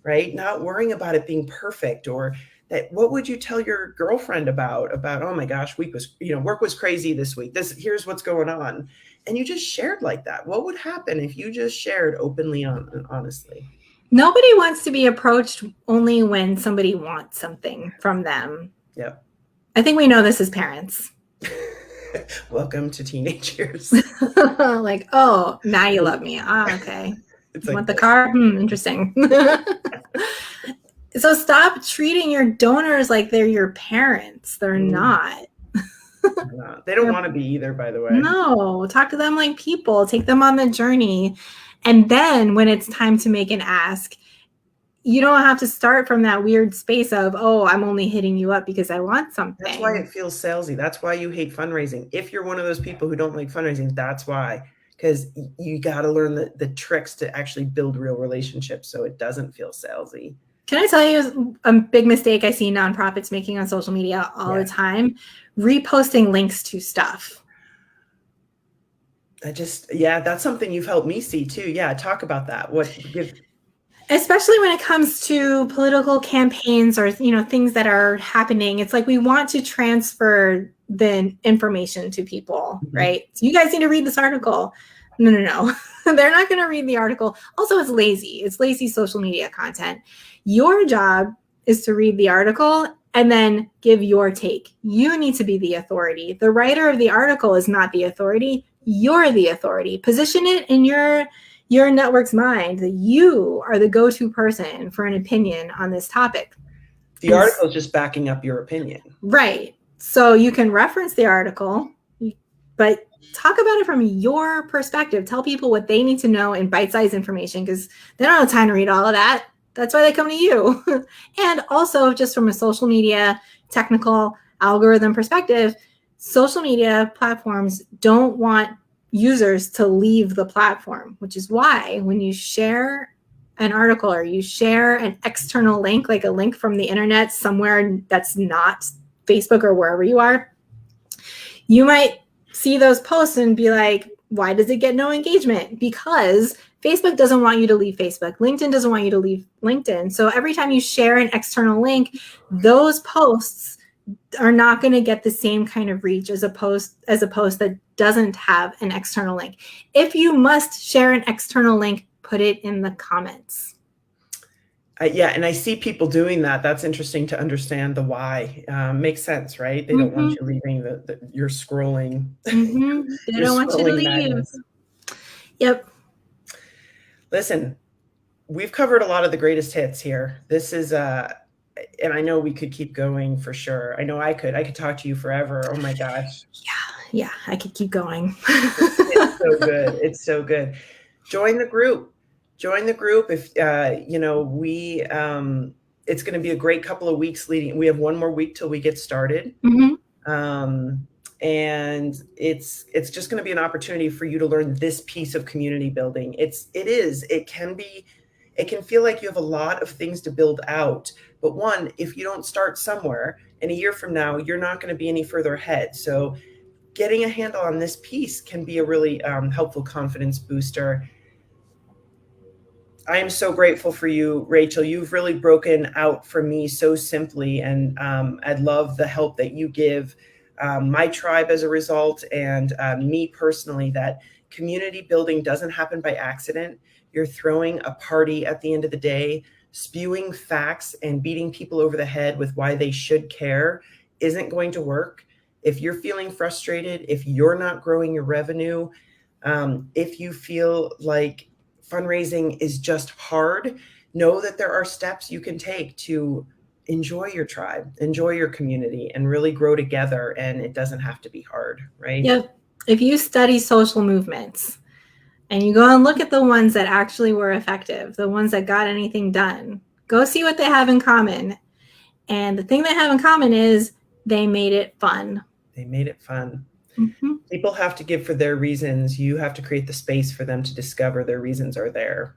right? Not worrying about it being perfect or that. What would you tell your girlfriend about, oh my gosh, work was crazy this week. Here's what's going on. And you just shared like that. What would happen if you just shared openly and honestly? Nobody wants to be approached only when somebody wants something from them. Yeah. I think we know this as parents. Welcome to teenage years. Like, oh, now you love me. Okay. It's want the car? Interesting. So stop treating your donors like they're your parents. They're not. They don't want to be either, by the way. No, talk to them like people. Take them on the journey. And then when it's time to make an ask, you don't have to start from that weird space of, oh, I'm only hitting you up because I want something. That's why it feels salesy. That's why you hate fundraising. If you're one of those people who don't like fundraising, that's why. Because you got to learn the tricks to actually build real relationships so it doesn't feel salesy. Can I tell you a big mistake I see nonprofits making on social media all the time? Reposting links to stuff. That's something you've helped me see too. Yeah, talk about that. Especially when it comes to political campaigns or, things that are happening. It's like we want to transfer the information to people, right? So you guys need to read this article. No. They're not going to read the article. Also, it's lazy. It's lazy social media content. Your job is to read the article and then give your take. You need to be the authority. The writer of the article is not the authority. You're the authority. Position it in your network's mind that you are the go-to person for an opinion on this topic. The article is just backing up your opinion. Right. So you can reference the article, but talk about it from your perspective. Tell people what they need to know in bite-sized information, because they don't have time to read all of that. That's why they come to you. And also, just from a social media, technical, algorithm perspective, social media platforms don't want users to leave the platform, which is why when you share an article or you share an external link, like a link from the internet somewhere that's not Facebook or wherever you are, you might see those posts and be like, why does it get no engagement? Because Facebook doesn't want you to leave Facebook. LinkedIn doesn't want you to leave LinkedIn. So every time you share an external link, those posts are not going to get the same kind of reach as a post that doesn't have an external link. If you must share an external link, put it in the comments. Yeah, and I see people doing that. That's interesting to understand the why. Makes sense, right? They don't want you leaving you're scrolling. They don't want you to leave. Madness. Yep. Listen, we've covered a lot of the greatest hits here. This is and I know we could keep going for sure. I know I could talk to you forever. Oh my gosh. Yeah, I could keep going. It's so good. It's so good. Join the group. If it's going to be a great couple of weeks leading. We have one more week till we get started. And it's just going to be an opportunity for you to learn this piece of community building. It can feel like you have a lot of things to build out, but one, if you don't start somewhere, in a year from now, you're not going to be any further ahead. So getting a handle on this piece can be a really helpful confidence booster. I am so grateful for you, Rachel. You've really broken out for me so simply, and I love the help that you give my tribe as a result, and me personally, that community building doesn't happen by accident. You're throwing a party at the end of the day, spewing facts and beating people over the head with why they should care isn't going to work. If you're feeling frustrated, if you're not growing your revenue, if you feel like fundraising is just hard, know that there are steps you can take to enjoy your tribe, enjoy your community, and really grow together. And it doesn't have to be hard, right? Yep. If you study social movements and you go and look at the ones that actually were effective, the ones that got anything done, go see what they have in common. And the thing they have in common is they made it fun. They made it fun. People have to give for their reasons. You have to create the space for them to discover their reasons are there.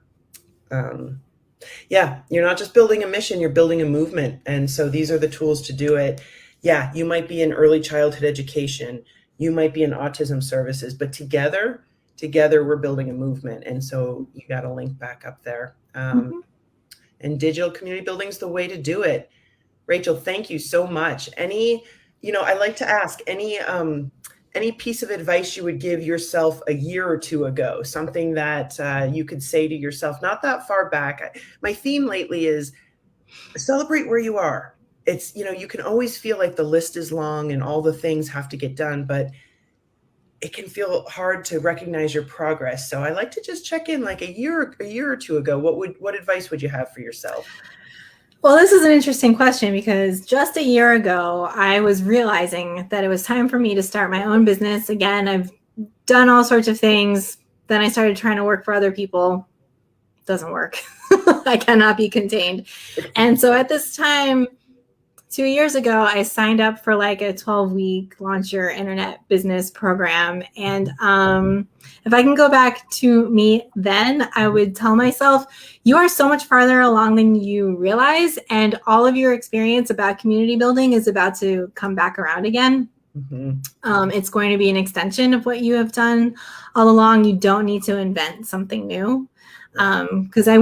Yeah, you're not just building a mission, you're building a movement. And so these are the tools to do it. Yeah, you might be in early childhood education, you might be in autism services, but together we're building a movement. And so you got to link back up there. And digital community building is the way to do it. Rachel, thank you so much. I like to ask any piece of advice you would give yourself a year or two ago, something that you could say to yourself, not that far back. My theme lately is celebrate where you are. It's, you can always feel like the list is long and all the things have to get done, but it can feel hard to recognize your progress. So I like to just check in like a year or two ago. What advice would you have for yourself? Well, this is an interesting question because just a year ago, I was realizing that it was time for me to start my own business. Again, I've done all sorts of things. Then I started trying to work for other people. Doesn't work. I cannot be contained. And so at this time, 2 years ago, I signed up for like a 12-week launch your internet business program. And if I can go back to me then, I would tell myself, you are so much farther along than you realize. And all of your experience about community building is about to come back around again. It's going to be an extension of what you have done all along. You don't need to invent something new. Because I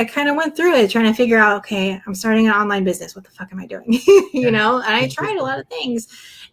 kind of went through it trying to figure out, okay, I'm starting an online business. What the fuck am I doing? And I tried a lot of things.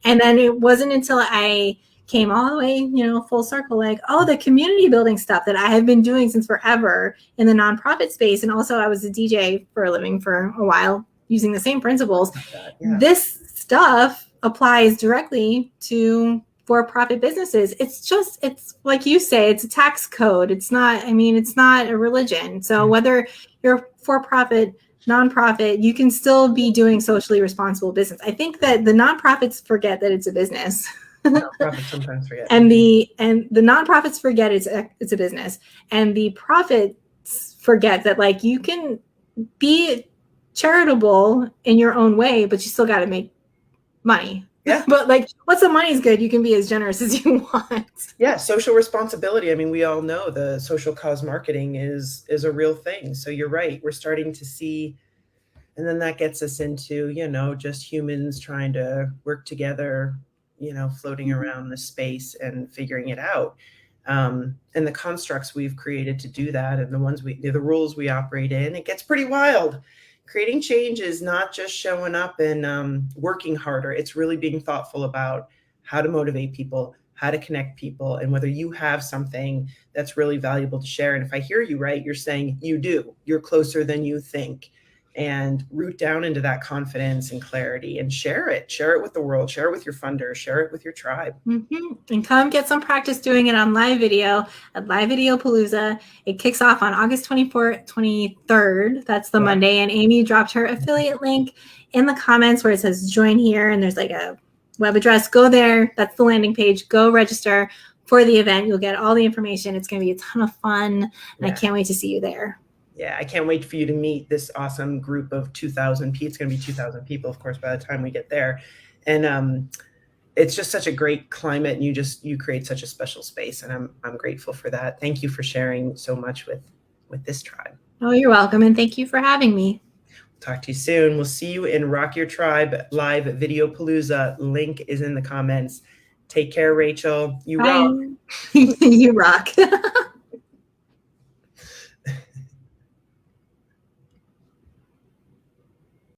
And then it wasn't until I came all the way, full circle, like, oh, the community building stuff that I have been doing since forever in the nonprofit space. And also I was a DJ for a living for a while using the same principles. Yeah. This stuff applies directly to for-profit businesses. It's like you say, it's a tax code. It's not a religion. So whether you're a for-profit nonprofit, you can still be doing socially responsible business. I think that the nonprofits forget that it's a business. Nonprofits sometimes forget. and the nonprofits forget it's a business, and the profits forget that like you can be charitable in your own way, but you still got to make money. Yeah. But like once the money's good, you can be as generous as you want. Yeah, social responsibility. I mean, we all know the social cause marketing is a real thing. So you're right. We're starting to see, and then that gets us into, just humans trying to work together, floating around the space and figuring it out. And the constructs we've created to do that, and the rules we operate in, it gets pretty wild. Creating change is not just showing up and working harder. It's really being thoughtful about how to motivate people, how to connect people, and whether you have something that's really valuable to share. And if I hear you right, you're saying you do. You're closer than you think. And root down into that confidence and clarity and share it with the world, share it with your funders, share it with your tribe. And come get some practice doing it on live video at Live Video Palooza. It kicks off on August 24th, 23rd. That's the Monday. And Amy dropped her affiliate link in the comments where it says join here. And there's like a web address. Go there. That's the landing page. Go register for the event. You'll get all the information. It's going to be a ton of fun. And I can't wait to see you there. Yeah, I can't wait for you to meet this awesome group of 2,000 people. It's going to be 2,000 people, of course, by the time we get there. And it's just such a great climate, and you create such a special space, and I'm grateful for that. Thank you for sharing so much with this tribe. Oh, you're welcome, and thank you for having me. Talk to you soon. We'll see you in Rock Your Tribe Live Video Palooza. Link is in the comments. Take care, Rachel. You rock. You rock.